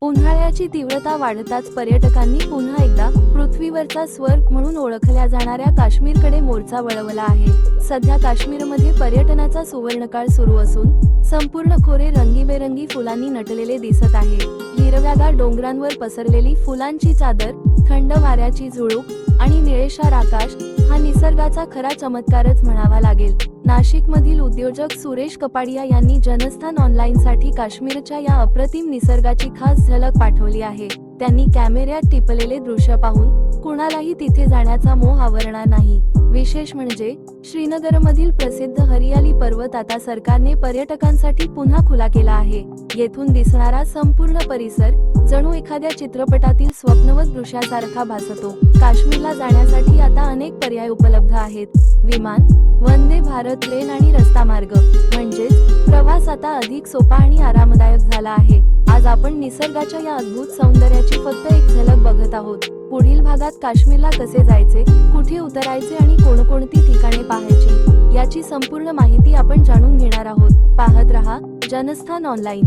उन्हाळ्याची तीव्रता वाढताच पर्यटकांनी पुन्हा एकदा पृथ्वीवरचा स्वर्ग म्हणून ओळखल्या जाणाऱ्या काश्मीरकडे मोर्चा वळवला आहे। सध्या काश्मीरमध्ये पर्यटनाचा सुवर्णकाळ सुरू असून संपूर्ण खोरे रंगीबेरंगी फुलांनी नटलेले दिसत आहे। हिरव्यागार डोंगरांवर पसरलेली फुलांची चादर, थंड वाऱ्याची झुळूक आणि निळेशार आकाश हा निसर्गाचा खरा चमत्कारच म्हणावा लागेल। नाशिकमधील उद्योजक सुरेश कपाडिया यांनी जनस्थान ऑनलाईनसाठी काश्मीरच्या या अप्रतिम निसर्गाची खास झलक पाठवली आहे। त्यांनी कॅमेऱ्यात टिपलेले दृश्य पाहून कुणालाही तिथे जाण्याचा मोह आवरणार नाही। विशेष म्हणजे श्रीनगरमधील प्रसिद्ध हरियाली पर्वत आता सरकारने पर्यटकांसाठी पुन्हा खुला केला आहे। येथून दिसणारा संपूर्ण परिसर जणू एखाद्या चित्रपटातील स्वप्नवत दृश्यासारखा भासतो। काश्मीरला जाण्यासाठी आता अनेक पर्याय उपलब्ध आहेत। विमान, वंदे भारत ट्रेन आणि रस्ता मार्ग, म्हणजेच प्रवास आता अधिक सोपा आणि आरामदायक झाला आहे। आज आपण निसर्गाच्या या अद्भुत सौंदर्याची फक्त एक झलक बघत आहोत। पुढील भागात काश्मीरला कसे जायचे, कुठे उतरायचे आणि कोणकोणती ठिकाणे पाहायची याची संपूर्ण माहिती आपण जाणून घेणार आहोत। पाहत रहा जनस्थान ऑनलाईन।